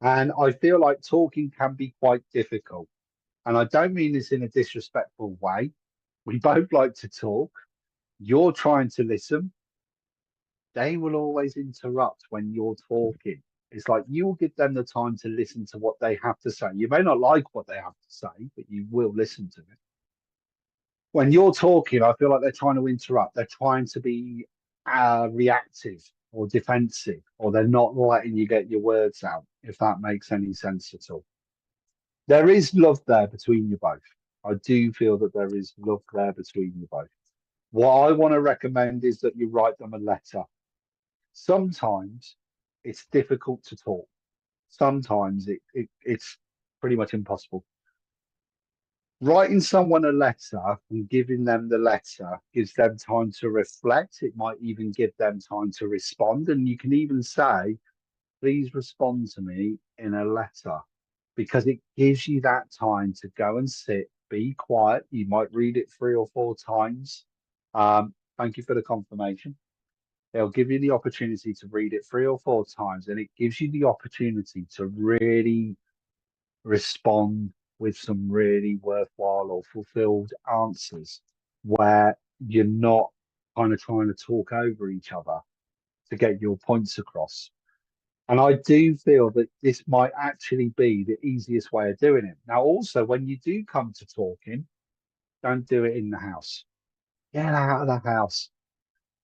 And I feel like talking can be quite difficult. And I don't mean this in a disrespectful way. We both like to talk. You're trying to listen. They will always interrupt when you're talking. It's like you will give them the time to listen to what they have to say. You may not like what they have to say, but you will listen to it. When you're talking, I feel like they're trying to interrupt. They're trying to be reactive or defensive, or they're not letting you get your words out, if that makes any sense at all. There is love there between you both. I do feel that there is love there between you both. What I want to recommend is that you write them a letter. Sometimes it's difficult to talk. Sometimes it's pretty much impossible. Writing someone a letter and giving them the letter gives them time to reflect. It might even give them time to respond. And you can even say, please respond to me in a letter, because it gives you that time to go and sit, be quiet. You might read it 3 or 4 times. Thank you for the confirmation. They'll give you the opportunity to read it 3 or 4 times, and it gives you the opportunity to really respond with some really worthwhile or fulfilled answers where you're not kind of trying to talk over each other to get your points across. And I do feel that this might actually be the easiest way of doing it. Now, also, when you do come to talking, don't do it in the house. Get out of the house.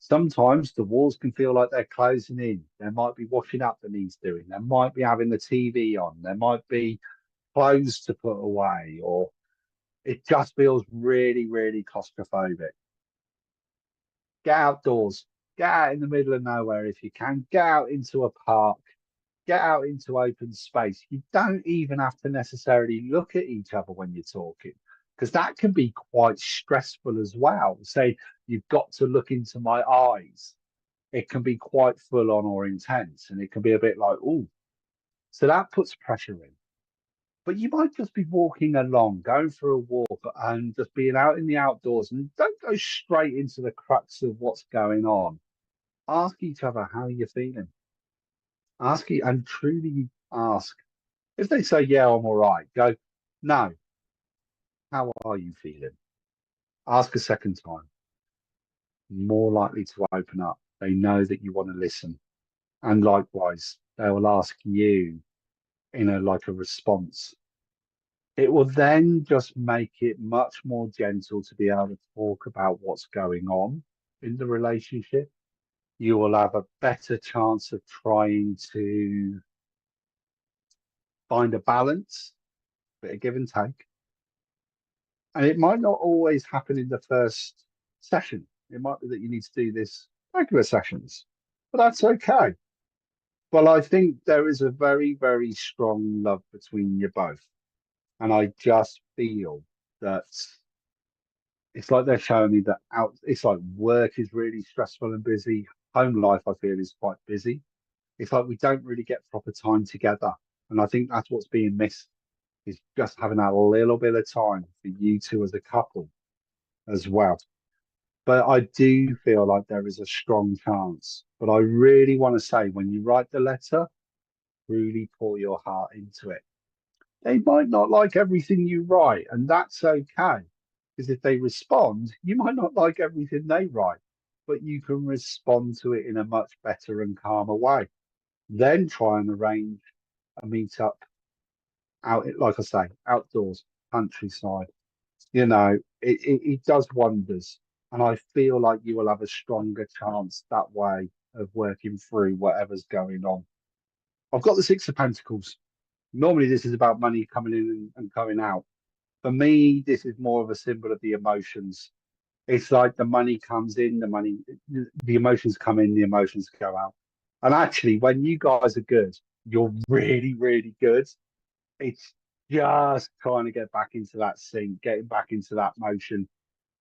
Sometimes the walls can feel like they're closing in. There might be washing up that needs doing. There might be having the TV on. There might be clothes to put away, or it just feels really, really claustrophobic. Get outdoors. Get out in the middle of nowhere if you can. Get out into a park. Get out into open space. You don't even have to necessarily look at each other when you're talking, because that can be quite stressful as well. Say you've got to look into my eyes. It can be quite full on or intense, and it can be a bit like, oh, so that puts pressure in. But you might just be walking along, going for a walk, and just being out in the outdoors, and don't go straight into the crux of what's going on. Ask each other how you're feeling. Ask it and truly ask. If they say, yeah, I'm all right, go, no, how are you feeling? Ask a second time. More likely to open up. They know that you want to listen. And likewise, they will ask you in a like a response. It will then just make it much more gentle to be able to talk about what's going on in the relationship. You will have a better chance of trying to find a balance, bit of give and take. And it might not always happen in the first session. It might be that you need to do this regular sessions, but that's okay. Well, I think there is a very, very strong love between you both. And I just feel that it's like they're showing me that it's like work is really stressful and busy. Home life, I feel, is quite busy. It's like we don't really get proper time together. And I think that's what's being missed, is just having that little bit of time for you two as a couple as well. But I do feel like there is a strong chance. But I really want to say, when you write the letter, really pour your heart into it. They might not like everything you write, and that's okay. Because if they respond, you might not like everything they write, but you can respond to it in a much better and calmer way. Then try and arrange a meet up out, like I say, outdoors, countryside. You know, it does wonders. And I feel like you will have a stronger chance that way of working through whatever's going on. I've got the Six of Pentacles. Normally, this is about money coming in and coming out. For me, this is more of a symbol of the emotions. It's like the money comes in, the emotions come in, the emotions go out. And actually, when you guys are good, you're really, really good. It's just trying to get back into that sync, getting back into that motion.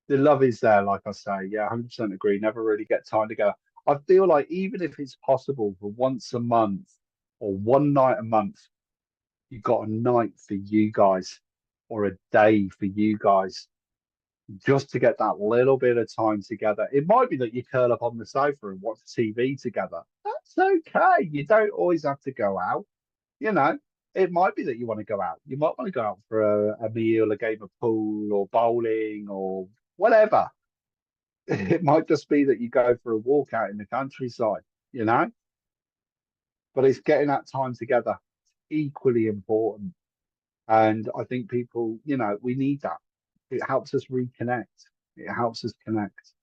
The love is there, like I say. Yeah, 100% agree. Never really get time together. I feel like even if it's possible for once a month or one night a month, you've got a night for you guys or a day for you guys just to get that little bit of time together. It might be that you curl up on the sofa and watch TV together. That's okay. You don't always have to go out. You know, it might be that you want to go out. You might want to go out for a meal, a game of pool or bowling or whatever. It might just be that you go for a walk out in the countryside, you know, but it's getting that time together equally important. And I think people, you know, we need that. It helps us reconnect. It helps us connect.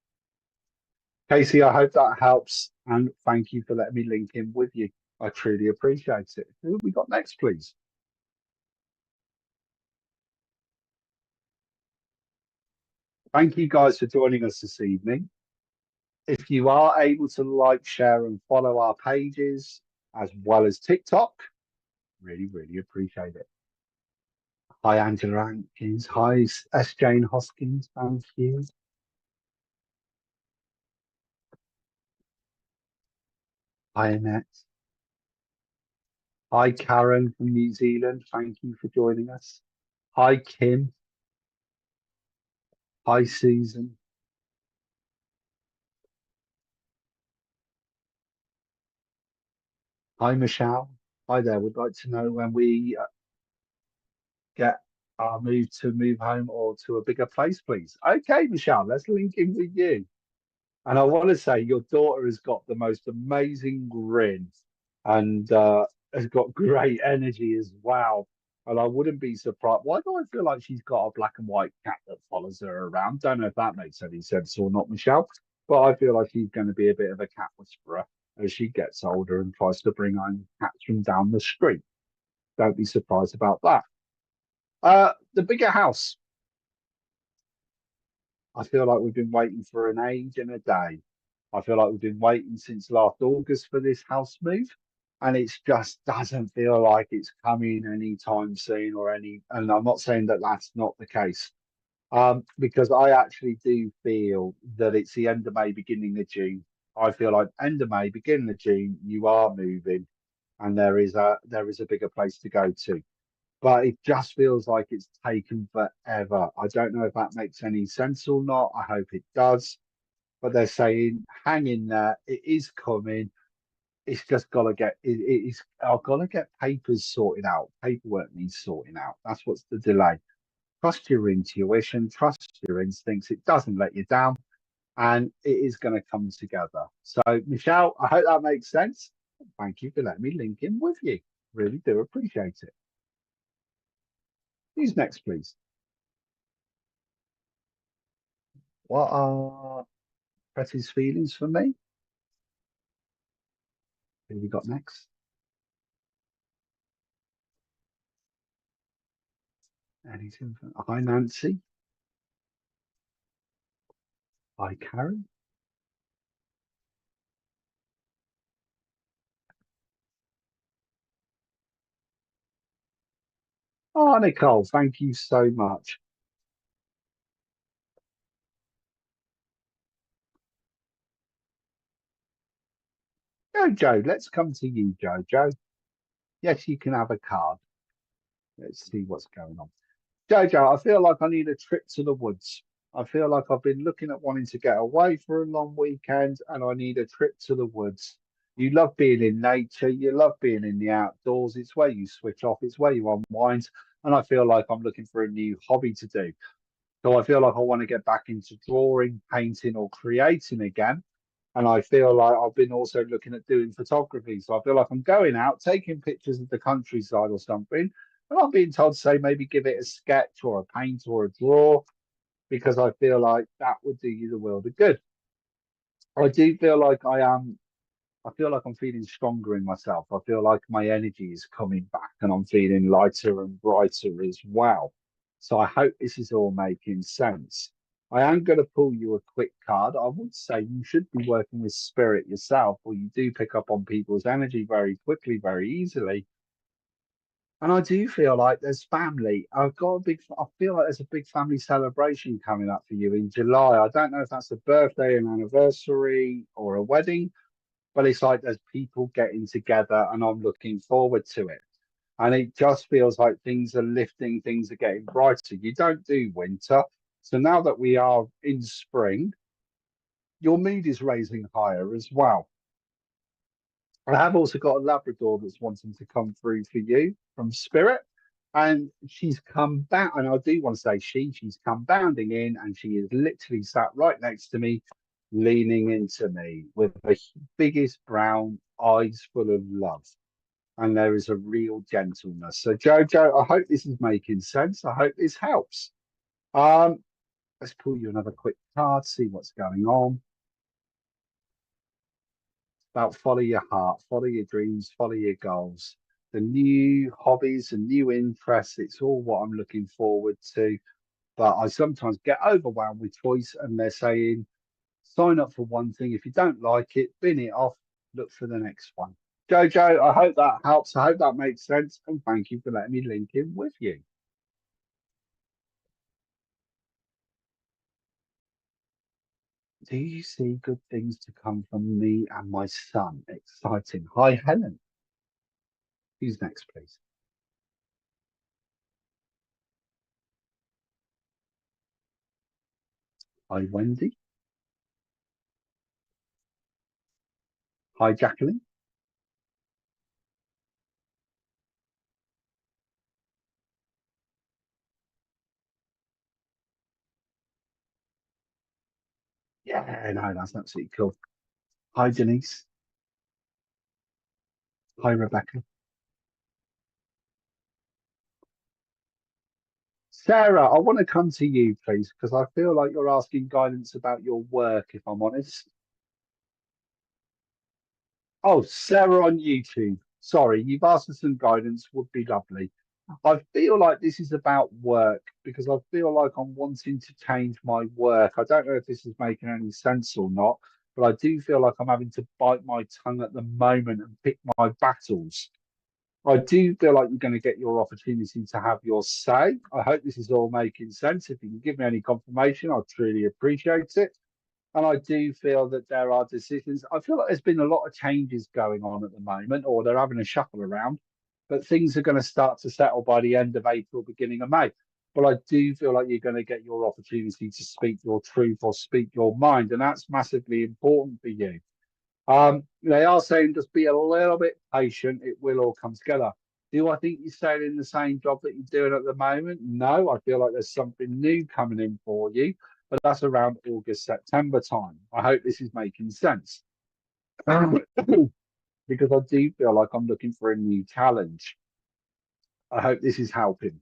Casey, I hope that helps. And thank you for letting me link in with you. I truly appreciate it. Who have we got next, please? Thank you guys for joining us this evening. If you are able to like, share, and follow our pages as well as TikTok, really, really appreciate it. Hi, Angela Atkins. Hi, S. Jane Hoskins. Thank you. Hi, Annette. Hi, Karen from New Zealand. Thank you for joining us. Hi, Kim. Hi, Susan. Hi, Michelle. Hi there. Would like to know when we get our move home or to a bigger place, please. Okay, Michelle, let's link in with you. And I want to say your daughter has got the most amazing grin and has got great energy as well. And I wouldn't be surprised. Why do I feel like she's got a black and white cat that follows her around? Don't know if that makes any sense or not, Michelle. But I feel like she's going to be a bit of a cat whisperer as she gets older and tries to bring home cats from down the street. Don't be surprised about that. The bigger house. I feel like we've been waiting for an age and a day. I feel like we've been waiting since last August for this house move, and it just doesn't feel like it's coming anytime soon or any. And I'm not saying that that's not the case, because I actually do feel that it's the end of May, beginning of June. I feel like end of May, beginning of June, you are moving, and there is a bigger place to go to, but it just feels like it's taken forever. I don't know if that makes any sense or not. I hope it does. But they're saying, hang in there, it is coming. It's just gotta get it's I've gotta get papers sorted out. Paperwork needs sorting out. That's what's the delay. Trust your intuition, trust your instincts. It doesn't let you down, and it is gonna come together. So, Michelle, I hope that makes sense. Thank you for letting me link in with you. Really do appreciate it. Who's next, please? What are Betty's feelings for me? Who we got next? Anything from hi Nancy. Hi Karen. Oh Nicole, thank you so much. Jojo, let's come to you, Jojo. Yes, you can have a card. Let's see what's going on. Jojo, I feel like I need a trip to the woods. I feel like I've been looking at wanting to get away for a long weekend and I need a trip to the woods. You love being in nature, you love being in the outdoors. It's where you switch off, it's where you unwind. And I feel like I'm looking for a new hobby to do. So I feel like I want to get back into drawing, painting, or creating again. And I feel like I've been also looking at doing photography. So I feel like I'm going out, taking pictures of the countryside or something. And I'm being told to say maybe give it a sketch or a paint or a draw because I feel like that would do you the world of good. I do feel like I feel like I'm feeling stronger in myself. I feel like my energy is coming back and I'm feeling lighter and brighter as well. So I hope this is all making sense. I am going to pull you a quick card. I would say you should be working with spirit yourself, or you do pick up on people's energy very quickly, very easily. And I do feel like there's family. I feel like there's a big family celebration coming up for you in July. I don't know if that's a birthday, an anniversary, or a wedding, but it's like there's people getting together and I'm looking forward to it. And it just feels like things are lifting, things are getting brighter. You don't do winter. So now that we are in spring, your mood is raising higher as well. I have also got a Labrador that's wanting to come through for you from Spirit. And she's come back, and I do want to say she's come bounding in, and she is literally sat right next to me, leaning into me with the biggest brown eyes full of love. And there is a real gentleness. So, Jojo, I hope this is making sense. I hope this helps. Um, let's pull you another quick card, see what's going on. About follow your heart, follow your dreams, follow your goals. The new hobbies and new interests, it's all what I'm looking forward to. But I sometimes get overwhelmed with choice, and they're saying, sign up for one thing. If you don't like it, bin it off, look for the next one. Jojo, I hope that helps. I hope that makes sense. And thank you for letting me link in with you. Do you see good things to come from me and my son? Exciting. Hi, Helen. Who's next, please? Hi, Wendy. Hi, Jacqueline. Yeah, no, that's absolutely cool. Hi, Denise. Hi, Rebecca. Sarah, I want to come to you, please, because I feel like you're asking guidance about your work, if I'm honest. Oh, Sarah on YouTube. Sorry, you've asked for some guidance, would be lovely. I feel like this is about work because I feel like I'm wanting to change my work. I don't know if this is making any sense or not, but I do feel like I'm having to bite my tongue at the moment and pick my battles. I do feel like you're going to get your opportunity to have your say. I hope this is all making sense. If you can give me any confirmation, I'd truly appreciate it. And I do feel that there are decisions. I feel like there's been a lot of changes going on at the moment, or they're having a shuffle around, but things are going to start to settle by the end of April, beginning of May. But I do feel like you're going to get your opportunity to speak your truth or speak your mind, and that's massively important for you. They are saying just be a little bit patient, it will all come together. Do I think you're staying in the same job that you're doing at the moment? No, I feel like there's something new coming in for you, but that's around August, September time. I hope this is making sense. Because I do feel like I'm looking for a new challenge. I hope this is helping.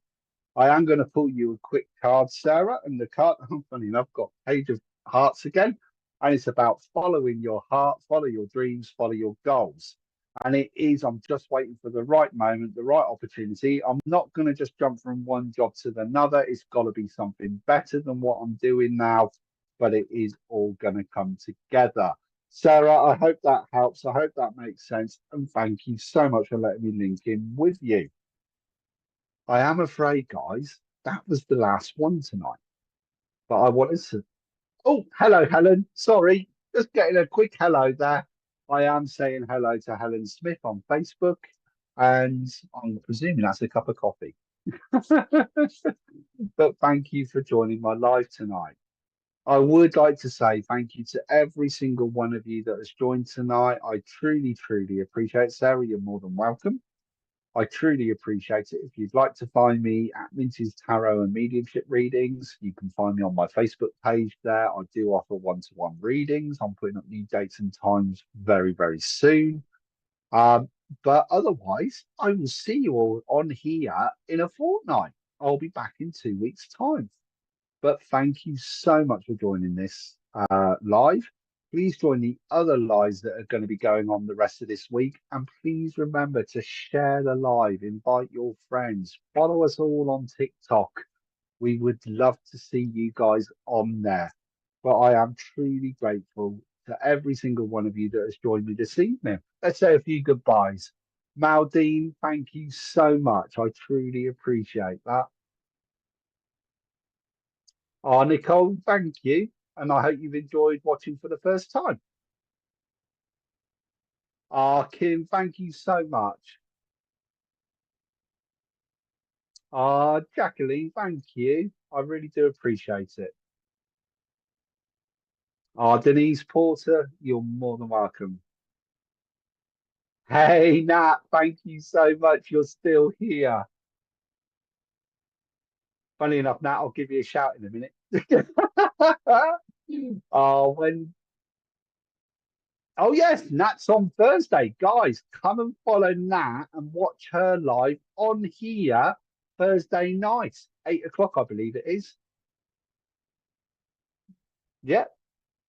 I am going to pull you a quick card, Sarah, and the card, funny enough, got Page of Hearts again, and it's about following your heart, follow your dreams, follow your goals. And it is, I'm just waiting for the right moment, the right opportunity. I'm not going to just jump from one job to another. It's got to be something better than what I'm doing now, but it is all going to come together. Sarah, I hope that helps. I hope that makes sense. And thank you so much for letting me link in with you. I am afraid, guys, that was the last one tonight. But I wanted to. Oh, hello, Helen. Sorry, just getting a quick hello there. I am saying hello to Helen Smith on Facebook, and I'm presuming that's a cup of coffee. But thank you for joining my live tonight. I would like to say thank you to every single one of you that has joined tonight. I truly, truly appreciate it. Sarah, you're more than welcome. I truly appreciate it. If you'd like to find me at Minty's Tarot and Mediumship readings, you can find me on my Facebook page there. I do offer one-to-one readings. I'm putting up new dates and times very, very soon. But otherwise, I will see you all on here in a fortnight. I'll be back in 2 weeks' time. But thank you so much for joining this live. Please join the other lives that are going to be going on the rest of this week. And please remember to share the live, invite your friends, follow us all on TikTok. We would love to see you guys on there. But I am truly grateful to every single one of you that has joined me this evening. Let's say a few goodbyes. Maldine, thank you so much. I truly appreciate that. Oh, Nicole, thank you. And I hope you've enjoyed watching for the first time. Ah, Kim, thank you so much. Ah, Jacqueline, thank you. I really do appreciate it. Ah, Denise Porter, you're more than welcome. Hey, Nat, thank you so much. You're still here. Funny enough, Nat, I'll give you a shout in a minute. When Oh yes, Nat's on Thursday. Guys, come and follow Nat and watch her live on here Thursday night, 8 o'clock, I believe it is. Yep.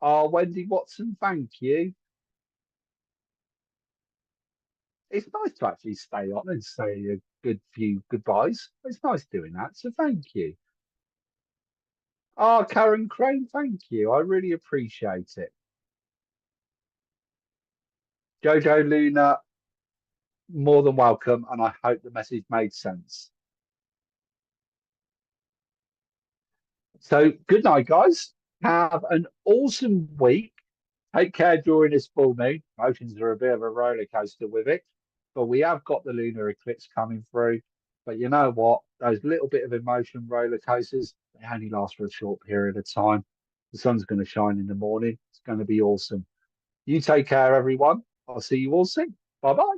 Wendy Watson, thank you. It's nice to actually stay on and say a good few goodbyes. It's nice doing that, so thank you. Karen Crane, thank you. I really appreciate it. Jojo Luna, more than welcome, and I hope the message made sense. So good night, guys. Have an awesome week. Take care during this full moon. Emotions are a bit of a roller coaster with it, but we have got the lunar eclipse coming through. But you know what? Those little bit of emotion roller coasters, they only last for a short period of time. The sun's going to shine in the morning. It's going to be awesome. You take care, everyone. I'll see you all soon. Bye bye.